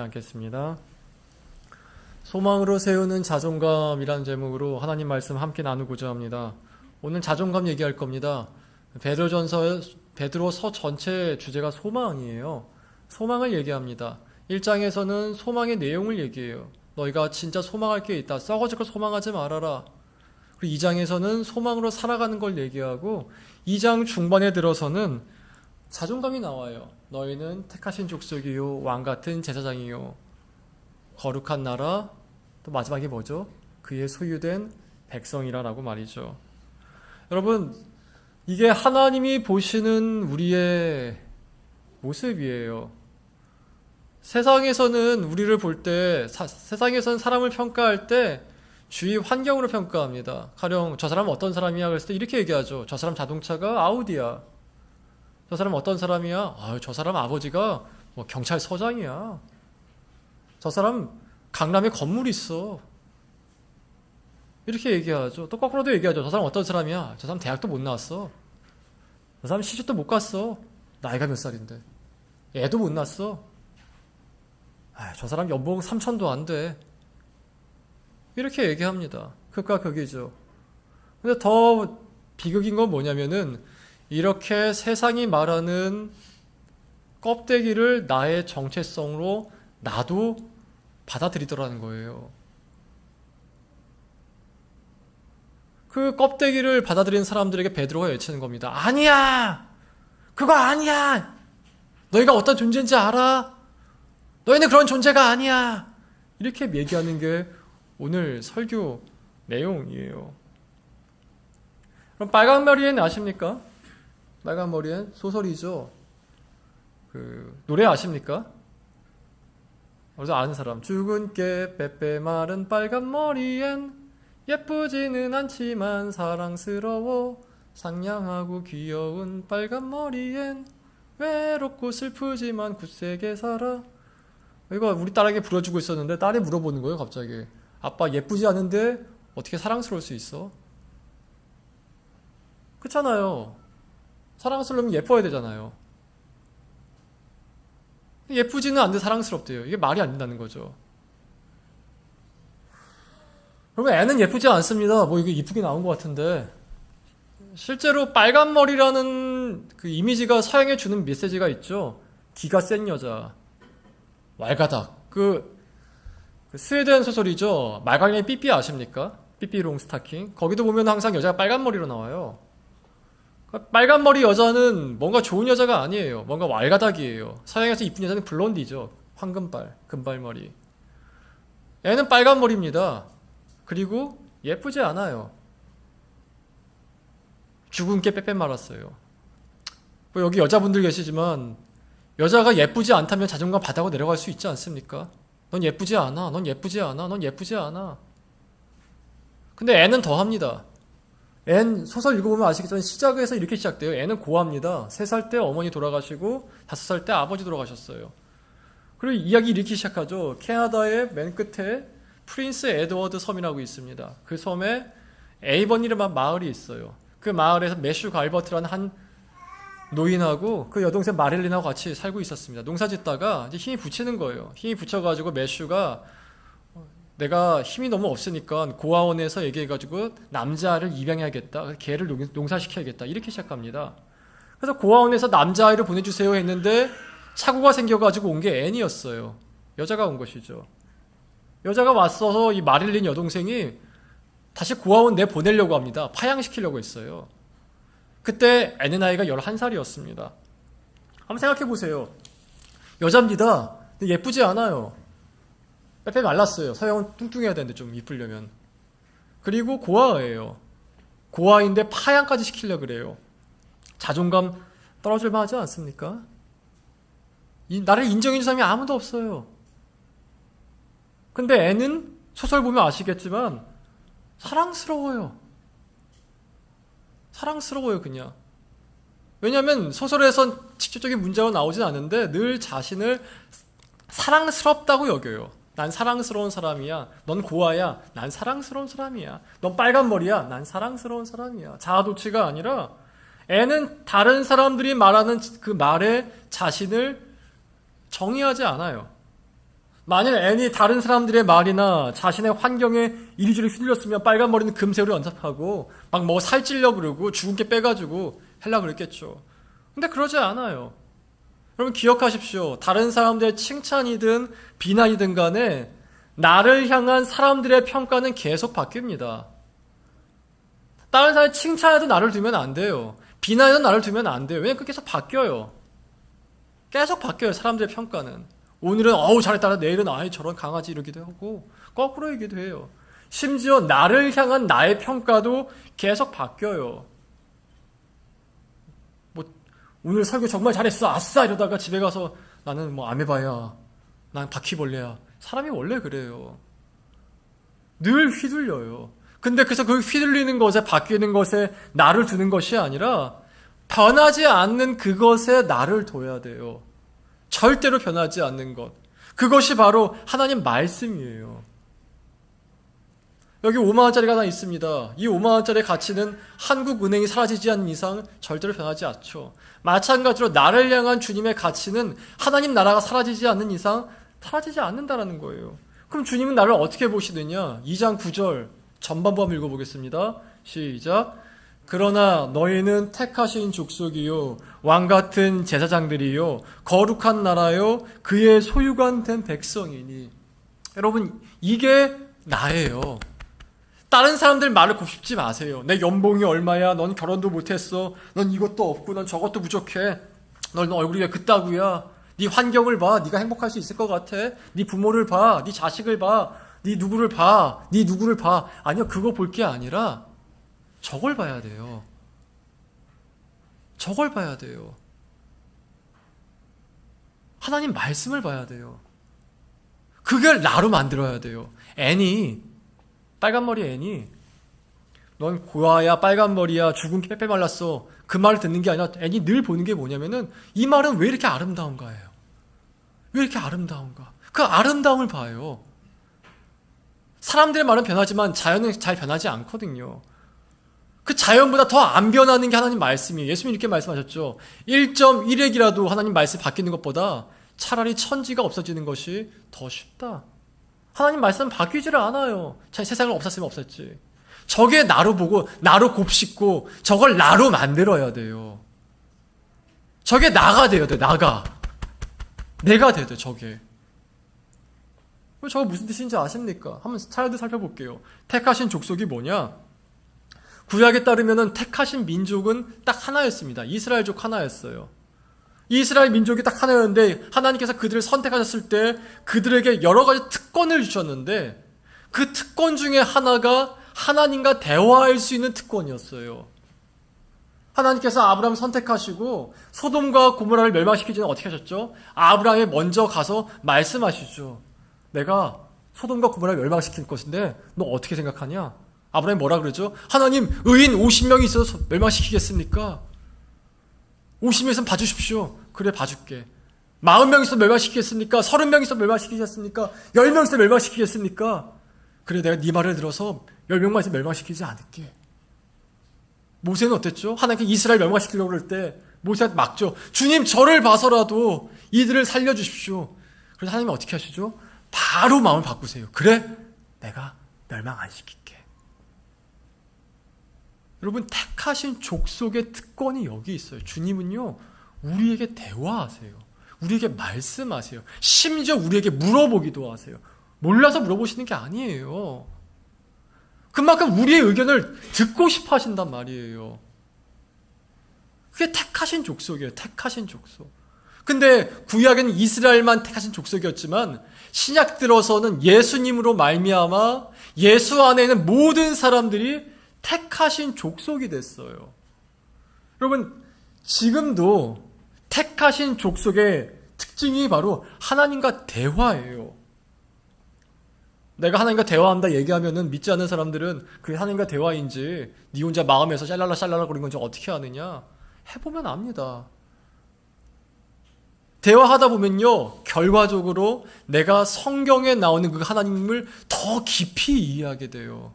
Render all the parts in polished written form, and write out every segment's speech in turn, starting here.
않겠습니다. 소망으로 세우는 자존감이라는 제목으로 하나님 말씀 함께 나누고자 합니다. 오늘 자존감 얘기할 겁니다. 베드로서 전체 주제가 소망이에요. 소망을 얘기합니다. 1장에서는 소망의 내용을 얘기해요. 너희가 진짜 소망할 게 있다. 썩어질 걸 소망하지 말아라. 그리고 2장에서는 소망으로 살아가는 걸 얘기하고 2장 중반에 들어서는 자존감이 나와요. 너희는 택하신 족속이요 왕같은 제사장이요 거룩한 나라, 또 마지막에 뭐죠? 그의 소유된 백성이라고 말이죠. 여러분, 이게 하나님이 보시는 우리의 모습이에요. 세상에서는 우리를 볼 때, 세상에서는 사람을 평가할 때 주위 환경으로 평가합니다. 가령 저 사람은 어떤 사람이야 그랬을 때 이렇게 얘기하죠. 저 사람 자동차가 아우디야. 저 사람 어떤 사람이야? 저 사람 아버지가 뭐 경찰서장이야. 저 사람 강남에 건물이 있어. 이렇게 얘기하죠. 또 거꾸로도 얘기하죠. 저 사람 어떤 사람이야? 저 사람 대학도 못 나왔어. 저 사람 시집도 못 갔어. 나이가 몇 살인데. 애도 못 낳았어. 저 사람 연봉 3천도 안 돼. 이렇게 얘기합니다. 극과 극이죠. 근데 더 비극인 건 뭐냐면은 이렇게 세상이 말하는 껍데기를 나의 정체성으로 나도 받아들이더라는 거예요. 그 껍데기를 받아들이는 사람들에게 베드로가 외치는 겁니다. 아니야! 그거 아니야! 너희가 어떤 존재인지 알아? 너희는 그런 존재가 아니야! 이렇게 얘기하는 게 오늘 설교 내용이에요. 그럼 빨간머리엔 아십니까? 빨간머리엔 소설이죠. 노래 아십니까? 어디서 아는 사람. 죽은 깨 빼빼 마른 빨간머리엔 예쁘지는 않지만 사랑스러워 상냥하고 귀여운 빨간머리엔 외롭고 슬프지만 굳세게 살아. 이거 우리 딸에게 불러주고 있었는데 딸이 물어보는 거예요. 갑자기 아빠 예쁘지 않은데 어떻게 사랑스러울 수 있어? 그렇잖아요. 사랑스러우면 예뻐야 되잖아요. 예쁘지는 않는데 사랑스럽대요. 이게 말이 안 된다는 거죠. 여러분, 애는 예쁘지 않습니다. 뭐 이게 이쁘게 나온 것 같은데 실제로 빨간 머리라는 그 이미지가 서양에 주는 메시지가 있죠. 기가 센 여자, 왈가닥. 그 스웨덴 소설이죠. 말갈량의 삐삐 아십니까? 삐삐롱 스타킹. 거기도 보면 항상 여자가 빨간 머리로 나와요. 빨간 머리 여자는 뭔가 좋은 여자가 아니에요. 뭔가 왈가닥이에요. 서양에서 이쁜 여자는 블론디죠. 황금발, 금발머리. 애는 빨간 머리입니다. 그리고 예쁘지 않아요. 죽은 깨 빼빼 말았어요. 뭐 여기 여자분들 계시지만 여자가 예쁘지 않다면 자존감 바닥으로 내려갈 수 있지 않습니까? 넌 예쁘지 않아. 넌 예쁘지 않아. 넌 예쁘지 않아. 근데 애는 더 합니다. 애는 소설 읽어보면 아시겠지만 시작에서 이렇게 시작돼요. 애는 고아입니다. 3살 때 어머니 돌아가시고 5살 때 아버지 돌아가셨어요. 그리고 이야기 이렇게 시작하죠. 캐나다의 맨 끝에 프린스 에드워드 섬이라고 있습니다. 그 섬에 에이번이라는 마을이 있어요. 그 마을에서 매슈 갈버트라는 한 노인하고 그 여동생 마릴린하고 같이 살고 있었습니다. 농사 짓다가 이제 힘이 붙이는 거예요. 힘이 붙여가지고 매슈가 내가 힘이 너무 없으니까 고아원에서 얘기해가지고 남자아이를 입양해야겠다. 개를 농사시켜야겠다. 이렇게 시작합니다. 그래서 고아원에서 남자아이를 보내주세요 했는데 착오가 생겨가지고 온 게 앤이었어요. 여자가 온 것이죠. 여자가 왔어서 이 마릴린 여동생이 다시 고아원 내보내려고 합니다. 파양시키려고 했어요. 그때 앤의 나이가 11살이었습니다. 한번 생각해보세요. 여자입니다. 근데 예쁘지 않아요. 빼빼 말랐어요. 서양은 뚱뚱해야 되는데 좀 이쁘려면. 그리고 고아예요. 고아인데 파양까지 시키려고 그래요. 자존감 떨어질 만하지 않습니까? 나를 인정해주는 사람이 아무도 없어요. 근데 애는 소설 보면 아시겠지만 사랑스러워요. 사랑스러워요, 그냥. 왜냐하면 소설에선 직접적인 문자가 나오진 않는데 늘 자신을 사랑스럽다고 여겨요. 난 사랑스러운 사람이야. 넌 고아야. 난 사랑스러운 사람이야. 넌 빨간 머리야. 난 사랑스러운 사람이야. 자아도취가 아니라 애는 다른 사람들이 말하는 그 말에 자신을 정의하지 않아요. 만일 앤이 다른 사람들의 말이나 자신의 환경에 이리저리 휘둘렸으면 빨간 머리는 금새우를 연습하고 막 뭐 살찌려고 그러고 죽은 게 빼가지고 하려고 그랬겠죠. 근데 그러지 않아요. 여러분 기억하십시오. 다른 사람들의 칭찬이든 비난이든 간에 나를 향한 사람들의 평가는 계속 바뀝니다. 다른 사람이 칭찬해도 나를 두면 안 돼요. 비난해도 나를 두면 안 돼요. 왜냐면 그게 계속 바뀌어요. 계속 바뀌어요. 사람들의 평가는. 오늘은 어우 잘했다, 내일은 아이 저런 강아지 이러기도 하고 거꾸로이기도 해요. 심지어 나를 향한 나의 평가도 계속 바뀌어요. 뭐 오늘 설교 정말 잘했어, 아싸 이러다가 집에 가서 나는 뭐 아메바야, 난 바퀴벌레야. 사람이 원래 그래요. 늘 휘둘려요. 근데 그래서 그 휘둘리는 것에, 바뀌는 것에 나를 두는 것이 아니라 변하지 않는 그것에 나를 둬야 돼요. 절대로 변하지 않는 것. 그것이 바로 하나님 말씀이에요. 여기 5만원짜리가 하나 있습니다. 이 5만원짜리의 가치는 한국은행이 사라지지 않는 이상 절대로 변하지 않죠. 마찬가지로 나를 향한 주님의 가치는 하나님 나라가 사라지지 않는 이상 사라지지 않는다라는 거예요. 그럼 주님은 나를 어떻게 보시느냐? 2장 9절 전반부 한번 읽어보겠습니다. 시작. 그러나 너희는 택하신 족속이요 왕같은 제사장들이요 거룩한 나라요 그의 소유관 된 백성이니. 여러분 이게 나예요. 다른 사람들 말을 곱씹지 마세요. 내 연봉이 얼마야, 넌 결혼도 못했어, 넌 이것도 없고 넌 저것도 부족해, 넌 얼굴이 왜 그따구야, 네 환경을 봐, 네가 행복할 수 있을 것 같아, 네 부모를 봐, 네 자식을 봐, 네 누구를 봐, 네 누구를 봐. 아니요, 그거 볼 게 아니라 저걸 봐야 돼요. 저걸 봐야 돼요. 하나님 말씀을 봐야 돼요. 그걸 나로 만들어야 돼요. 애니, 빨간머리 애니, 넌 고아야, 빨간머리야, 죽은 게 빼빼 말랐어, 그 말을 듣는 게 아니라 애니 늘 보는 게 뭐냐면은 이 말은 왜 이렇게 아름다운가예요. 왜 이렇게 아름다운가? 그 아름다움을 봐요. 사람들의 말은 변하지만 자연은 잘 변하지 않거든요. 그 자연보다 더 안 변하는 게 하나님 말씀이에요. 예수님이 이렇게 말씀하셨죠. 1.1핵이라도 하나님 말씀 바뀌는 것보다 차라리 천지가 없어지는 것이 더 쉽다. 하나님 말씀은 바뀌지를 않아요. 세상을 없었으면 없었지. 저게 나로 보고 나로 곱씹고 저걸 나로 만들어야 돼요. 저게 나가 돼야 돼. 나가. 내가 돼야 돼. 저게. 저거 무슨 뜻인지 아십니까? 한번 차례도 살펴볼게요. 택하신 족속이 뭐냐? 구약에 따르면 택하신 민족은 딱 하나였습니다. 이스라엘족 하나였어요. 이스라엘 민족이 딱 하나였는데 하나님께서 그들을 선택하셨을 때 그들에게 여러 가지 특권을 주셨는데 그 특권 중에 하나가 하나님과 대화할 수 있는 특권이었어요. 하나님께서 아브라함을 선택하시고 소돔과 고모라를 멸망시키기 전에 어떻게 하셨죠? 아브라함이 먼저 가서 말씀하시죠. 내가 소돔과 고모라를 멸망시킬 것인데 너 어떻게 생각하냐? 아브라함이 뭐라 그러죠? 하나님, 의인 50명이 있어서 멸망시키겠습니까? 50명 있으면 봐주십시오. 그래, 봐줄게. 40명 있어서 멸망시키겠습니까? 30명 있어서 멸망시키겠습니까? 10명 있어서 멸망시키겠습니까? 그래, 내가 네 말을 들어서 10명만 있으면 멸망시키지 않을게. 모세는 어땠죠? 하나님께 이스라엘 멸망시키려고 그럴 때 모세한테 막죠. 주님, 저를 봐서라도 이들을 살려주십시오. 그래서 하나님이 어떻게 하시죠? 바로 마음을 바꾸세요. 그래, 내가 멸망 안 시킬게. 여러분, 택하신 족속의 특권이 여기 있어요. 주님은요, 우리에게 대화하세요. 우리에게 말씀하세요. 심지어 우리에게 물어보기도 하세요. 몰라서 물어보시는 게 아니에요. 그만큼 우리의 의견을 듣고 싶어 하신단 말이에요. 그게 택하신 족속이에요. 택하신 족속. 근데 구약에는 이스라엘만 택하신 족속이었지만 신약 들어서는 예수님으로 말미암아 예수 안에 있는 모든 사람들이 택하신 족속이 됐어요. 여러분, 지금도 택하신 족속의 특징이 바로 하나님과 대화예요. 내가 하나님과 대화한다 얘기하면은 믿지 않는 사람들은 그게 하나님과 대화인지 네 혼자 마음에서 샬랄라 거리는 건지 어떻게 아느냐? 해보면 압니다. 대화하다 보면요, 결과적으로 내가 성경에 나오는 그 하나님을 더 깊이 이해하게 돼요.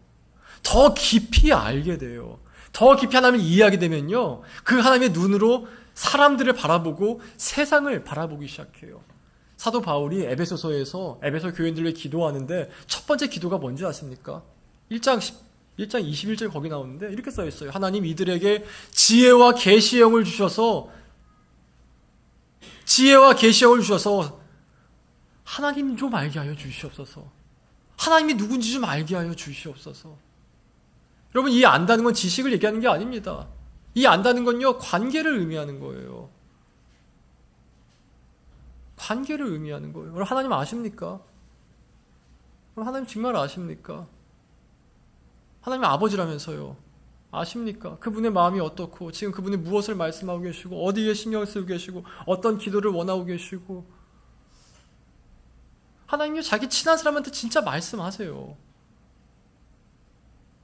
더 깊이 알게 돼요. 더 깊이 하나님을 이해하게 되면요, 그 하나님의 눈으로 사람들을 바라보고 세상을 바라보기 시작해요. 사도 바울이 에베소서에서 에베소 교인들을 위해 기도하는데 첫 번째 기도가 뭔지 아십니까? 1장 21절 거기 나오는데 이렇게 써 있어요. 하나님 이들에게 지혜와 계시의 영을 주셔서 하나님 좀 알게 하여 주시옵소서. 하나님이 누군지 좀 알게 하여 주시옵소서. 여러분, 이 안다는 건 지식을 얘기하는 게 아닙니다. 이 안다는 건요, 관계를 의미하는 거예요. 관계를 의미하는 거예요. 여러분, 하나님 아십니까? 여러분, 하나님 정말 아십니까? 하나님 아버지라면서요. 아십니까? 그분의 마음이 어떻고, 지금 그분이 무엇을 말씀하고 계시고, 어디에 신경을 쓰고 계시고, 어떤 기도를 원하고 계시고. 하나님이 자기 친한 사람한테 진짜 말씀하세요.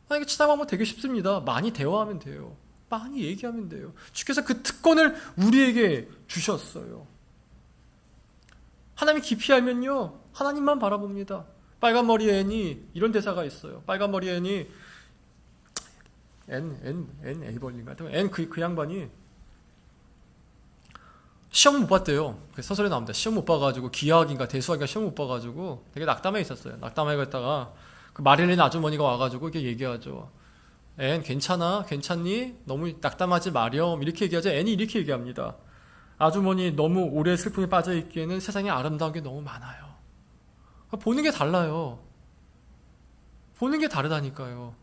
하나님께 친하면 되게 쉽습니다. 많이 대화하면 돼요. 많이 얘기하면 돼요. 주께서 그 특권을 우리에게 주셨어요. 하나님이 깊이 알면요, 하나님만 바라봅니다. 빨간 머리 앤이 이런 대사가 있어요. 빨간 머리 앤이 에이벌린가? 그 양반이 시험 못 봤대요. 서술에 나옵니다. 시험 못 봐가지고 기하학인가 대수학인가 시험 못 봐가지고 되게 낙담해 있었어요. 낙담해 있다가 그 마릴린 아주머니가 와가지고 이렇게 얘기하죠. 앤 괜찮아? 괜찮니? 너무 낙담하지 마렴. 이렇게 얘기하죠. 앤이 이렇게 얘기합니다. 아주머니 너무 오래 슬픔에 빠져 있기에는 세상에 아름다운 게 너무 많아요. 보는 게 달라요. 보는 게 다르다니까요.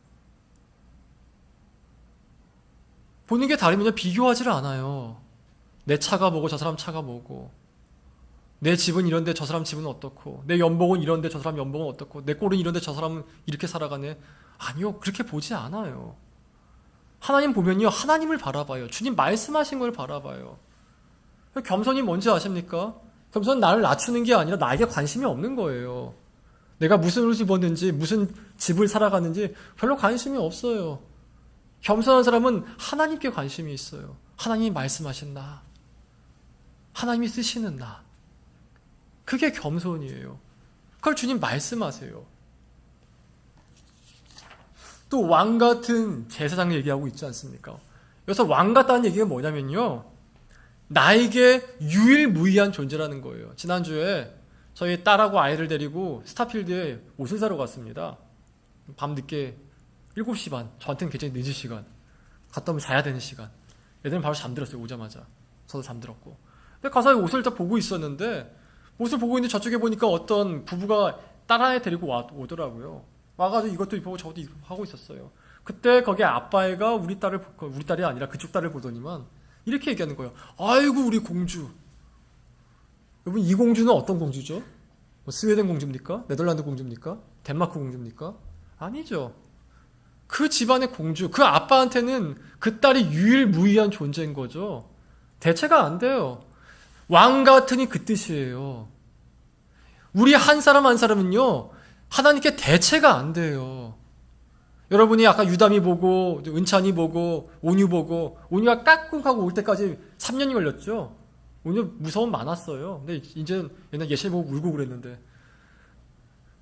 보는 게 다르면 비교하지를 않아요. 내 차가 뭐고 저 사람 차가 뭐고, 내 집은 이런데 저 사람 집은 어떻고, 내 연봉은 이런데 저 사람 연봉은 어떻고, 내 꼴은 이런데 저 사람은 이렇게 살아가네. 아니요, 그렇게 보지 않아요. 하나님 보면요, 하나님을 바라봐요. 주님 말씀하신 걸 바라봐요. 겸손이 뭔지 아십니까? 겸손은 나를 낮추는 게 아니라 나에게 관심이 없는 거예요. 내가 무슨 옷을 입었는지, 무슨 집을 살아가는지 별로 관심이 없어요. 겸손한 사람은 하나님께 관심이 있어요. 하나님이 말씀하신 나, 하나님이 쓰시는 나, 그게 겸손이에요. 그걸 주님 말씀하세요. 또 왕 같은 제사장을 얘기하고 있지 않습니까? 여기서 왕 같다는 얘기가 뭐냐면요, 나에게 유일무이한 존재라는 거예요. 지난주에 저희 딸하고 아이를 데리고 스타필드에 옷을 사러 갔습니다. 밤늦게 7시 반, 저한테는 굉장히 늦은 시간, 갔다 오면 자야 되는 시간. 애들은 바로 잠들었어요. 오자마자. 저도 잠들었고. 근데 가서 옷을 딱 보고 있었는데, 옷을 보고 있는데 저쪽에 보니까 어떤 부부가 딸 하나 데리고 오더라고요. 와가지고 이것도 입고 저것도 입고 하고 있었어요. 그때 거기 아빠애가 우리 딸이 아니라 그쪽 딸을 보더니만 이렇게 얘기하는 거예요. 아이고 우리 공주. 여러분, 이 공주는 어떤 공주죠? 뭐 스웨덴 공주입니까? 네덜란드 공주입니까? 덴마크 공주입니까? 아니죠. 그 집안의 공주, 그 아빠한테는 그 딸이 유일무이한 존재인 거죠. 대체가 안 돼요. 왕 같으니 그 뜻이에요. 우리 한 사람 한 사람은요, 하나님께 대체가 안 돼요. 여러분이 아까 유담이 보고, 은찬이 보고, 온유 보고, 온유가 까꿍하고 올 때까지 3년이 걸렸죠. 온유 무서움 많았어요. 근데 이제 옛날 예시 보고 울고 그랬는데.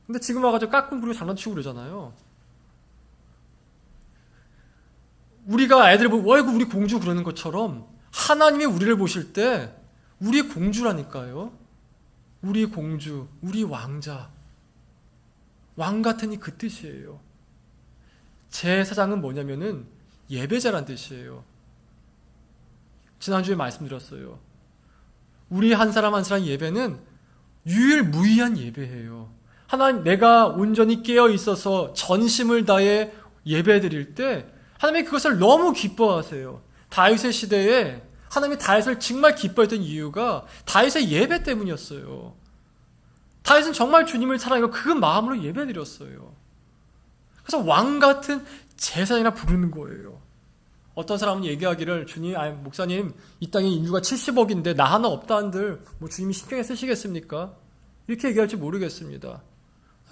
근데 지금 와가지고 까꿍 부리고 장난치고 그러잖아요. 우리가 애들 보고 어이구 우리 공주 그러는 것처럼 하나님이 우리를 보실 때 우리 공주라니까요. 우리 공주, 우리 왕자. 왕 같으니 그 뜻이에요. 제사장은 뭐냐면은 예배자란 뜻이에요. 지난주에 말씀드렸어요. 우리 한 사람 한 사람 예배는 유일무이한 예배예요. 하나님, 내가 온전히 깨어 있어서 전심을 다해 예배 드릴 때 하나님이 그것을 너무 기뻐하세요. 다윗의 시대에 하나님이 다윗을 정말 기뻐했던 이유가 다윗의 예배 때문이었어요. 다윗은 정말 주님을 사랑하고 그 마음으로 예배 드렸어요. 그래서 왕 같은 제사장이라 부르는 거예요. 어떤 사람은 얘기하기를, 주님, 목사님, 이 땅에 인류가 70억인데 나 하나 없다 한들 뭐 주님이 신경에 쓰시겠습니까? 이렇게 얘기할지 모르겠습니다.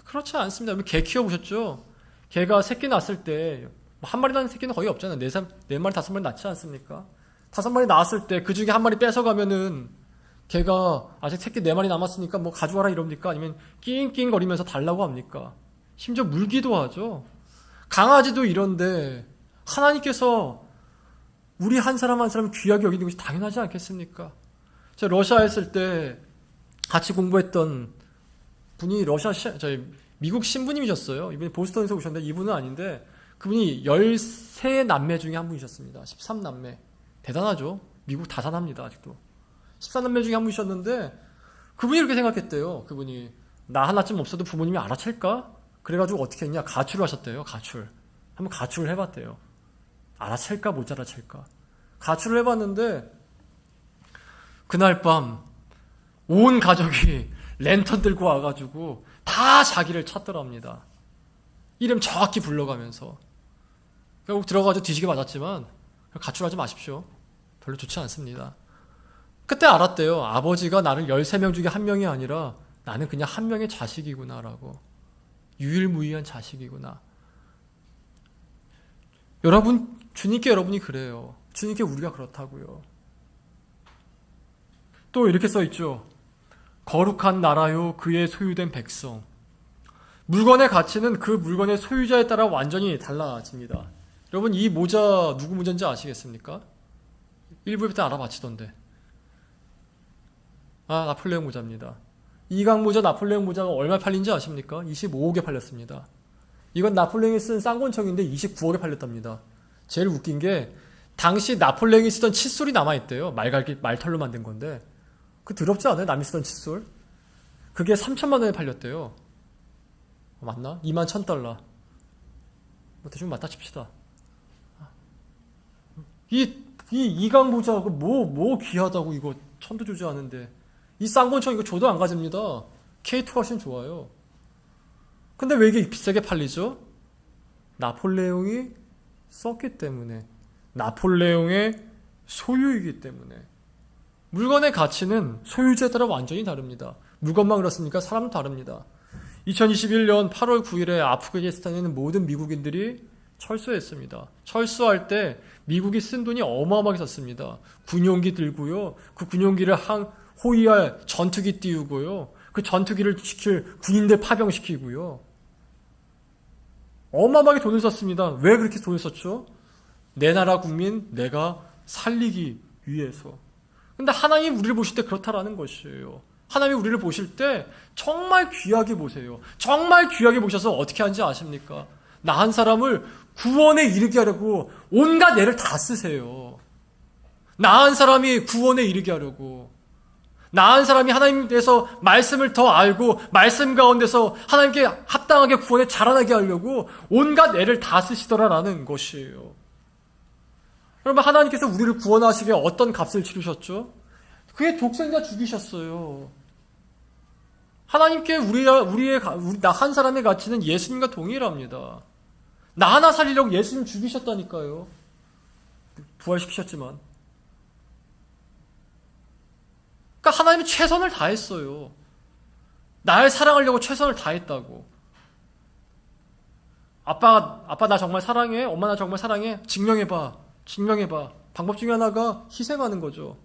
그렇지 않습니다. 개 키워보셨죠? 개가 새끼 낳았을 때 한 마리 낳는 새끼는 거의 없잖아요. 네 마리, 5마리 낳지 않습니까? 5마리 낳았을 때 그 중에 한 마리 뺏어가면은 걔가 아직 새끼 4마리 남았으니까 뭐 가져와라 이럽니까? 아니면 낑낑거리면서 달라고 합니까? 심지어 물기도 하죠. 강아지도 이런데 하나님께서 우리 한 사람 한 사람 귀하게 여기는 것이 당연하지 않겠습니까? 제가 러시아에 있을 때 같이 공부했던 분이 미국 신부님이셨어요. 이분이 보스턴에서 오셨는데 이분은 아닌데 그분이 13남매 중에 한 분이셨습니다. 13남매. 대단하죠. 미국 다산합니다. 아직도. 14남매 중에 한 분이셨는데 그분이 이렇게 생각했대요. 그분이 나 하나쯤 없어도 부모님이 알아챌까? 그래가지고 어떻게 했냐? 가출을 하셨대요. 가출. 한번 가출을 해봤대요. 알아챌까 못 알아챌까? 가출을 해봤는데 그날 밤 온 가족이 랜턴 들고 와가지고 다 자기를 찾더랍니다. 이름 정확히 불러가면서. 결국 들어가서 뒤지게 맞았지만 가출하지 마십시오. 별로 좋지 않습니다. 그때 알았대요. 아버지가 나를 13명 중에 한 명이 아니라 나는 그냥 한 명의 자식이구나라고. 유일무이한 자식이구나. 여러분, 주님께 여러분이 그래요. 주님께 우리가 그렇다고요. 또 이렇게 써있죠. 거룩한 나라요 그의 소유된 백성. 물건의 가치는 그 물건의 소유자에 따라 완전히 달라집니다. 여러분 이 모자 누구 모자인지 아시겠습니까? 일부부터 알아봤지던데. 나폴레옹 모자입니다. 이강 모자 나폴레옹 모자가 얼마 팔린지 아십니까? 25억에 팔렸습니다. 이건 나폴레옹이 쓴 쌍권총인데 29억에 팔렸답니다. 제일 웃긴 게 당시 나폴레옹이 쓰던 칫솔이 남아있대요. 말털로 만든 건데 그 더럽지 않아요? 남이 쓰던 칫솔? 그게 3천만 원에 팔렸대요. 맞나? 21,000달러. 대충 맞다 칩시다. 이강 모자 뭐 귀하다고 이거 천도조지하는데 이 쌍권총 이거 줘도 안 가집니다. K2가 훨씬 좋아요. 근데 왜 이게 비싸게 팔리죠? 나폴레옹이 썼기 때문에, 나폴레옹의 소유이기 때문에. 물건의 가치는 소유자에 따라 완전히 다릅니다. 물건만 그렇습니까? 사람도 다릅니다. 2021년 8월 9일에 아프가니스탄에 있는 모든 미국인들이 철수했습니다. 철수할 때 미국이 쓴 돈이 어마어마하게 썼습니다. 군용기 들고요. 그 군용기를 호위할 전투기 띄우고요. 그 전투기를 지킬 군인들 파병시키고요. 어마어마하게 돈을 썼습니다. 왜 그렇게 돈을 썼죠? 내 나라 국민 내가 살리기 위해서. 근데 하나님이 우리를 보실 때 그렇다라는 것이에요. 하나님이 우리를 보실 때 정말 귀하게 보세요. 정말 귀하게 보셔서 어떻게 하는지 아십니까? 나 한 사람을 구원에 이르게 하려고 온갖 애를 다 쓰세요. 나 한 사람이 구원에 이르게 하려고. 나 한 사람이 하나님에 대해서 말씀을 더 알고 말씀 가운데서 하나님께 합당하게 구원에 자라나게 하려고 온갖 애를 다 쓰시더라라는 것이에요. 여러분 하나님께서 우리를 구원하시기에 어떤 값을 치르셨죠? 그의 독생자 죽이셨어요. 하나님께 나 한 사람의 가치는 예수님과 동일합니다. 나 하나 살리려고 예수님 죽이셨다니까요. 부활시키셨지만. 그러니까 하나님이 최선을 다했어요. 날 사랑하려고 최선을 다했다고. 아빠 나 정말 사랑해? 엄마 나 정말 사랑해? 증명해봐. 방법 중에 하나가 희생하는 거죠.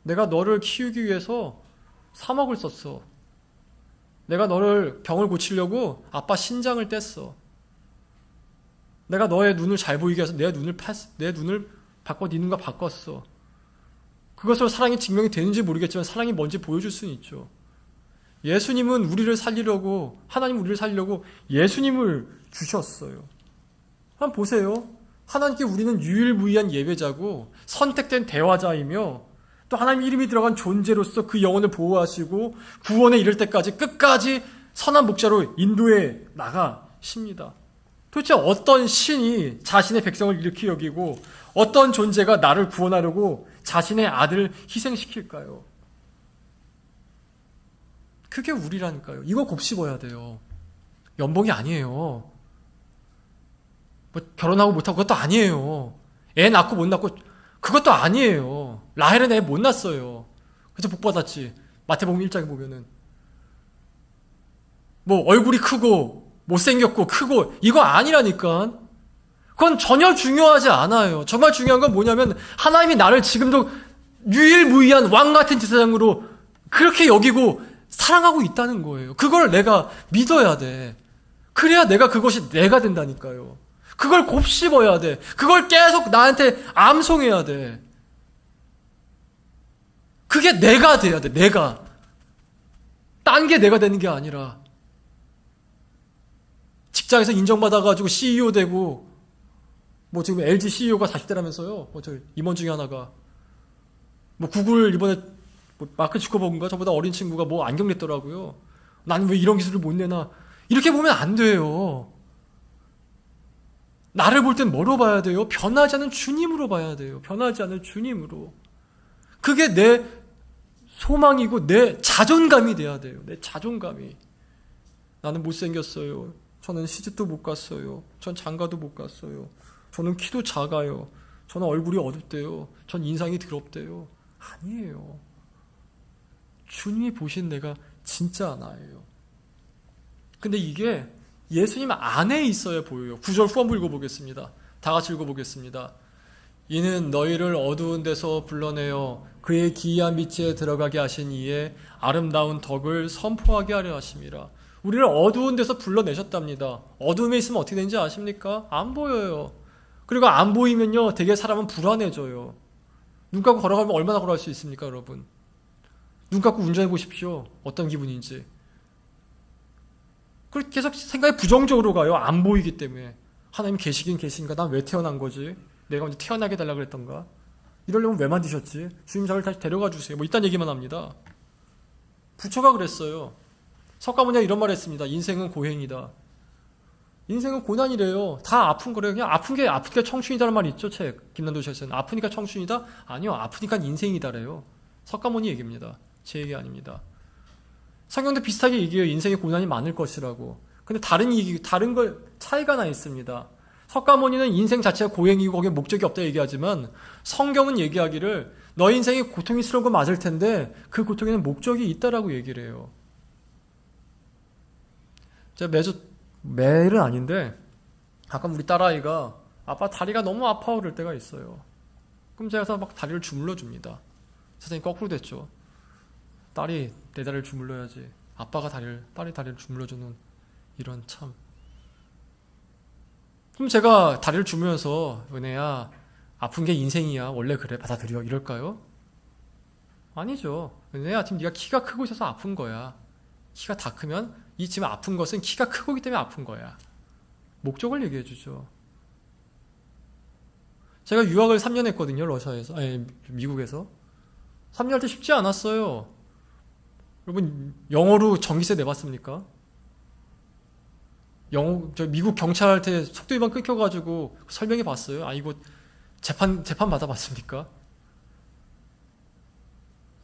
내가 너를 키우기 위해서 3억을 썼어. 내가 너를 병을 고치려고 아빠 신장을 뗐어. 내가 너의 눈을 잘 보이게 해서 내 눈을 바꿔 네 눈과 바꿨어. 그것으로 사랑이 증명이 되는지 모르겠지만 사랑이 뭔지 보여줄 수는 있죠. 예수님은 우리를 살리려고, 하나님은 우리를 살리려고 예수님을 주셨어요. 한번 보세요. 하나님께 우리는 유일무이한 예배자고 선택된 대화자이며 또 하나님 이름이 들어간 존재로서 그 영혼을 보호하시고 구원에 이를 때까지 끝까지 선한 목자로 인도해 나가십니다. 도대체 어떤 신이 자신의 백성을 이렇게 여기고 어떤 존재가 나를 구원하려고 자신의 아들을 희생시킬까요? 그게 우리라니까요. 이거 곱씹어야 돼요. 연봉이 아니에요. 뭐 결혼하고 못하고 그것도 아니에요. 애 낳고 못 낳고 그것도 아니에요. 라헬은 애 못 낳았어요. 그래서 복 받았지. 마태복음 1장에 보면은 뭐 얼굴이 크고 못생겼고 크고 이거 아니라니까. 그건 전혀 중요하지 않아요. 정말 중요한 건 뭐냐면 하나님이 나를 지금도 유일무이한 왕 같은 제사장으로 그렇게 여기고 사랑하고 있다는 거예요. 그걸 내가 믿어야 돼. 그래야 내가 그것이 내가 된다니까요. 그걸 곱씹어야 돼. 그걸 계속 나한테 암송해야 돼. 그게 내가 돼야 돼. 내가. 딴 게 내가 되는 게 아니라 직장에서 인정받아가지고 CEO 되고 뭐 지금 LG CEO가 40대라면서요. 뭐 저 임원 중에 하나가 뭐 구글 이번에 뭐 마크 주커버그인가 저보다 어린 친구가 뭐 안경 냈더라고요. 나는 왜 이런 기술을 못 내나. 이렇게 보면 안 돼요. 나를 볼 땐 뭐로 봐야 돼요? 변하지 않은 주님으로 봐야 돼요. 변하지 않은 주님으로. 그게 내 소망이고 내 자존감이 돼야 돼요. 내 자존감이. 나는 못생겼어요. 저는 시집도 못 갔어요. 전 장가도 못 갔어요. 저는 키도 작아요. 저는 얼굴이 어둡대요. 전 인상이 더럽대요. 아니에요. 주님이 보신 내가 진짜 나예요. 근데 이게 예수님 안에 있어야 보여요. 9절 후반부 읽어보겠습니다. 다 같이 읽어보겠습니다. 이는 너희를 어두운 데서 불러내어 그의 기이한 빛에 들어가게 하신 이에 아름다운 덕을 선포하게 하려 하심이라. 우리를 어두운 데서 불러내셨답니다. 어둠에 있으면 어떻게 되는지 아십니까? 안 보여요. 그리고 안 보이면요, 되게 사람은 불안해져요. 눈 감고 걸어가면 얼마나 걸어갈 수 있습니까, 여러분? 눈 감고 운전해 보십시오. 어떤 기분인지. 그렇게 계속 생각이 부정적으로 가요. 안 보이기 때문에. 하나님 계시긴 계신가? 난 왜 태어난 거지? 내가 언제 태어나게 달라고 그랬던가? 이러려면 왜 만드셨지? 주님 저를 다시 데려가 주세요. 뭐 이딴 얘기만 합니다. 부처가 그랬어요. 석가모니가 이런 말 했습니다. 인생은 고행이다. 인생은 고난이래요. 다 아픈 거래요. 그냥 아프니까 청춘이다라는 말이 있죠. 책 김난도 씨에서는. 아프니까 청춘이다? 아니요. 아프니까 인생이다래요. 석가모니 얘기입니다. 제 얘기 아닙니다. 성경도 비슷하게 얘기해요. 인생의 고난이 많을 것이라고. 근데 다른 걸 차이가 나 있습니다. 석가모니는 인생 자체가 고행이고 거기에 목적이 없다 얘기하지만 성경은 얘기하기를 너 인생이 고통스러운 거 맞을 텐데 그 고통에는 목적이 있다라고 얘기를 해요. 제가 매일은 아닌데 가끔 우리 딸아이가 아빠 다리가 너무 아파 그럴 때가 있어요. 그럼 제가 막 다리를 주물러 줍니다. 세상이 거꾸로 됐죠. 딸이 내 다리를 주물러야지. 아빠가 딸의 다리를 주물러주는 이런 참. 그럼 제가 다리를 주물면서 은혜야 아픈 게 인생이야. 원래 그래. 받아들여. 이럴까요? 아니죠. 은혜야 지금 네가 키가 크고 있어서 아픈 거야. 키가 다 크면 이 지금 아픈 것은 키가 크고기 때문에 아픈 거야. 목적을 얘기해 주죠. 제가 유학을 3년 했거든요. 미국에서. 3년 할 때 쉽지 않았어요. 여러분 영어로 전기세 내봤습니까? 미국 경찰 할 때 속도 위반 끊겨가지고 설명해 봤어요. 아 이거 재판 받아봤습니까?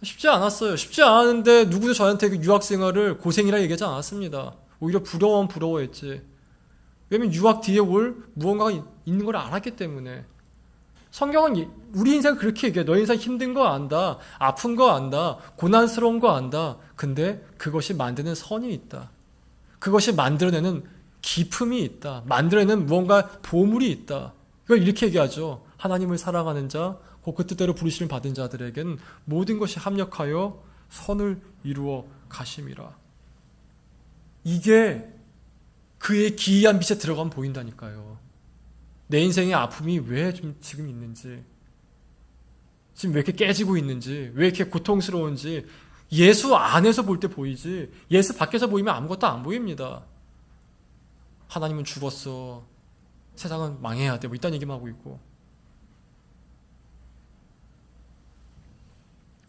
쉽지 않았어요. 쉽지 않았는데 누구도 저한테 그 유학 생활을 고생이라 얘기하지 않았습니다. 오히려 부러워했지. 왜냐면 유학 뒤에 올 무언가가 있는 걸 알았기 때문에. 성경은 우리 인생 그렇게 얘기해. 너 인생 힘든 거 안다. 아픈 거 안다. 고난스러운 거 안다. 근데 그것이 만드는 선이 있다. 그것이 만들어내는 기품이 있다. 만들어내는 무언가 보물이 있다. 이걸 이렇게 얘기하죠. 하나님을 사랑하는 자, 곧 그 뜻대로 부르심을 받은 자들에겐 모든 것이 합력하여 선을 이루어 가심이라. 이게 그의 기이한 빛에 들어가면 보인다니까요. 내 인생의 아픔이 왜 지금 있는지, 지금 왜 이렇게 깨지고 있는지, 왜 이렇게 고통스러운지 예수 안에서 볼 때 보이지 예수 밖에서 보이면 아무것도 안 보입니다. 하나님은 죽었어. 세상은 망해야 돼. 뭐 이딴 얘기만 하고 있고.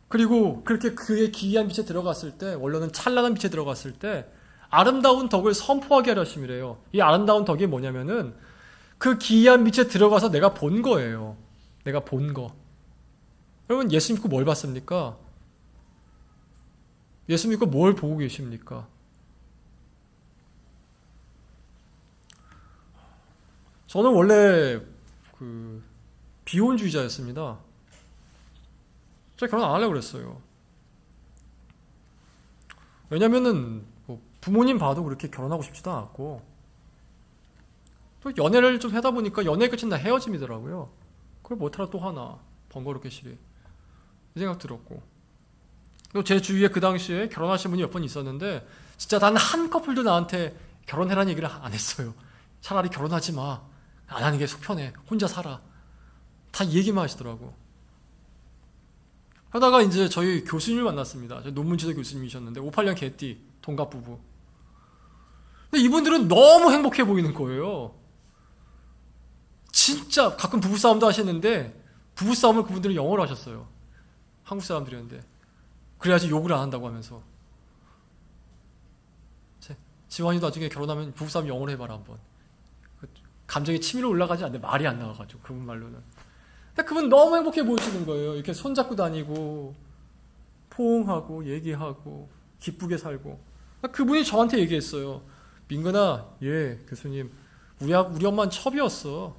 그리고 그렇게 그의 기이한 빛에 들어갔을 때, 원래는 찬란한 빛에 들어갔을 때 아름다운 덕을 선포하게 하려 하심이래요. 이 아름다운 덕이 뭐냐면은 그 기이한 빛에 들어가서 내가 본 거예요. 내가 본 거. 여러분 예수 믿고 뭘 봤습니까? 예수 믿고 뭘 보고 계십니까? 저는 원래 비혼주의자였습니다. 제가 결혼 안 하려고 그랬어요. 왜냐면은 부모님 봐도 그렇게 결혼하고 싶지도 않았고, 또 연애를 좀 하다 보니까 연애 끝은 다 헤어짐이더라고요. 그걸 못하라 또 하나 번거롭게 시리 이 생각 들었고, 또 제 주위에 그 당시에 결혼하신 분이 몇 번 있었는데 진짜 단 한 커플도 나한테 결혼해라는 얘기를 안 했어요. 차라리 결혼하지 마. 안 하는 게 속 편해. 혼자 살아. 다 이 얘기만 하시더라고. 하다가 이제 저희 교수님을 만났습니다. 저희 논문지도 교수님이셨는데 58년 개띠 동갑 부부. 근데 이분들은 너무 행복해 보이는 거예요. 진짜 가끔 부부싸움도 하시는데 부부싸움을 그분들은 영어로 하셨어요. 한국 사람들이었는데 그래야지 욕을 안 한다고 하면서. 지환이도 나중에 결혼하면 부부싸움 영어로 해봐라 한번. 감정이 치밀어 올라가지 않는데 말이 안 나와가지고 그분 말로는. 근데 그분 너무 행복해 보이시는 거예요. 이렇게 손잡고 다니고 포옹하고 얘기하고 기쁘게 살고. 그분이 저한테 얘기했어요. 민근아, 예 교수님, 우리 엄마는 첩이었어.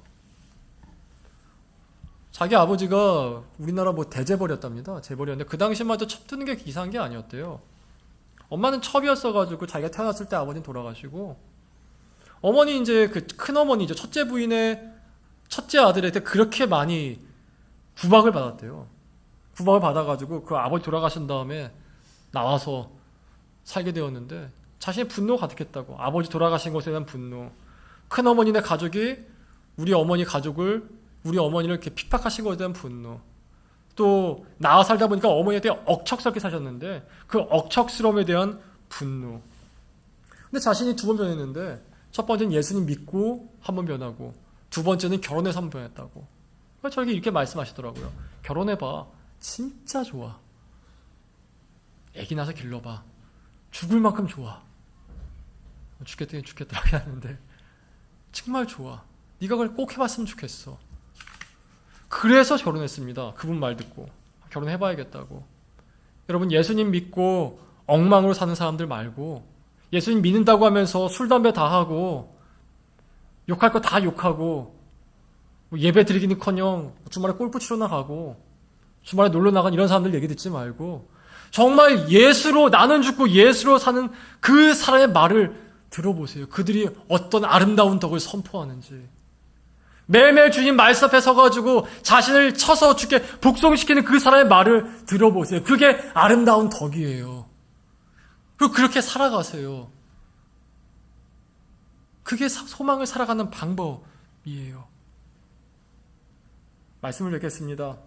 자기 아버지가 우리나라 뭐 대재벌이었답니다. 재벌이었는데 그 당시마저 첩 드는 게 이상한 게 아니었대요. 엄마는 첩이었어가지고 자기가 태어났을 때 아버지는 돌아가시고, 어머니 이제 그 큰어머니죠. 첫째 부인의 첫째 아들한테 그렇게 많이 구박을 받았대요. 구박을 받아가지고 그 아버지 돌아가신 다음에 나와서 살게 되었는데 자신의 분노가 가득했다고. 아버지 돌아가신 것에 대한 분노. 큰어머니네 가족이 우리 어머니 가족을, 우리 어머니를 이렇게 핍박하신 것에 대한 분노. 또 나와 살다 보니까 어머니한테 억척스럽게 사셨는데 그 억척스러움에 대한 분노. 근데 자신이 두 번 변했는데 첫 번째는 예수님 믿고 한 번 변하고 두 번째는 결혼해서 한 번 변했다고. 그래서 저에게 이렇게 말씀하시더라고요. 결혼해봐. 진짜 좋아. 애기 낳아서 길러봐. 죽을 만큼 좋아. 죽겠다 하긴 하는데 정말 좋아. 네가 그걸 꼭 해봤으면 좋겠어. 그래서 결혼했습니다. 그분 말 듣고. 결혼해봐야겠다고. 여러분, 예수님 믿고 엉망으로 사는 사람들 말고, 예수님 믿는다고 하면서 술, 담배 다 하고 욕할 거 다 욕하고 예배 드리기는커녕 주말에 골프 치러 나가고 주말에 놀러 나간 이런 사람들 얘기 듣지 말고 정말 예수로, 나는 죽고 예수로 사는 그 사람의 말을 들어보세요. 그들이 어떤 아름다운 덕을 선포하는지. 매일매일 주님 말씀 앞에 서가지고 자신을 쳐서 죽게 복종시키는 그 사람의 말을 들어보세요. 그게 아름다운 덕이에요. 그리고 그렇게 살아가세요. 그게 소망을 살아가는 방법이에요. 말씀을 읽겠습니다.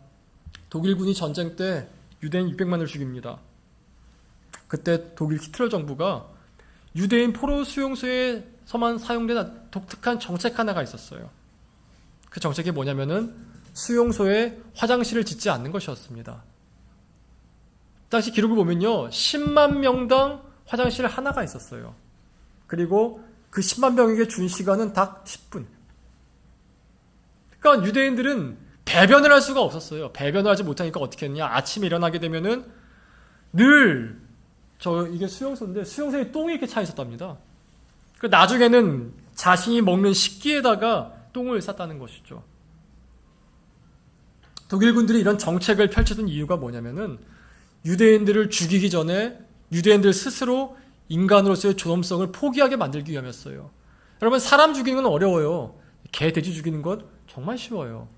독일군이 전쟁 때 유대인 600만을 죽입니다. 그때 독일 히틀러 정부가 유대인 포로 수용소에서만 사용된 독특한 정책 하나가 있었어요. 그 정책이 뭐냐면은 수용소에 화장실을 짓지 않는 것이었습니다. 당시 기록을 보면요, 10만 명당 화장실 하나가 있었어요. 그리고 그 10만 명에게 준 시간은 딱 10분. 그러니까 유대인들은 배변을 할 수가 없었어요. 배변을 하지 못하니까 어떻게 했냐? 아침에 일어나게 되면은 늘 이게 수용소인데 수용소에 똥이 이렇게 차 있었답니다. 그 나중에는 자신이 먹는 식기에다가 똥을 쌌다는 것이죠. 독일군들이 이런 정책을 펼쳤던 이유가 뭐냐면은 유대인들을 죽이기 전에 유대인들 스스로 인간으로서의 존엄성을 포기하게 만들기 위함이었어요. 여러분, 사람 죽이는 건 어려워요. 개, 돼지 죽이는 건 정말 쉬워요.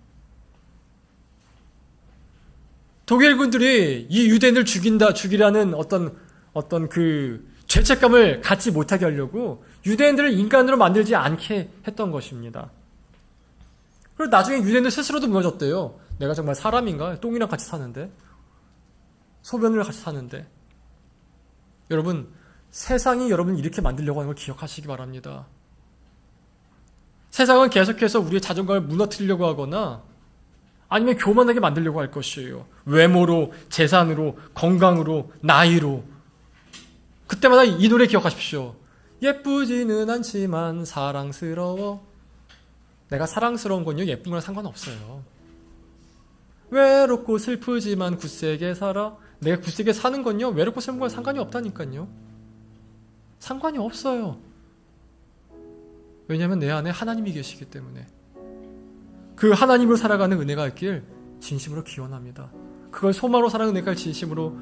독일군들이 이 유대인을 죽이라는 어떤 그 죄책감을 갖지 못하게 하려고 유대인들을 인간으로 만들지 않게 했던 것입니다. 그리고 나중에 유대인들 스스로도 무너졌대요. 내가 정말 사람인가? 똥이랑 같이 사는데, 소변을 같이 사는데. 여러분, 세상이 여러분 이렇게 만들려고 하는 걸 기억하시기 바랍니다. 세상은 계속해서 우리의 자존감을 무너뜨리려고 하거나 아니면 교만하게 만들려고 할 것이에요. 외모로, 재산으로, 건강으로, 나이로. 그때마다 이 노래 기억하십시오. 예쁘지는 않지만 사랑스러워. 내가 사랑스러운 건요, 예쁜 거랑 상관없어요. 외롭고 슬프지만 굳세게 살아. 내가 굳세게 사는 건요, 외롭고 슬픈 거랑 상관이 없다니까요. 상관이 없어요. 왜냐하면 내 안에 하나님이 계시기 때문에. 그 하나님으로 살아가는 은혜가 있길 진심으로 기원합니다. 그걸 소망으로 살아가는 은혜가 진심으로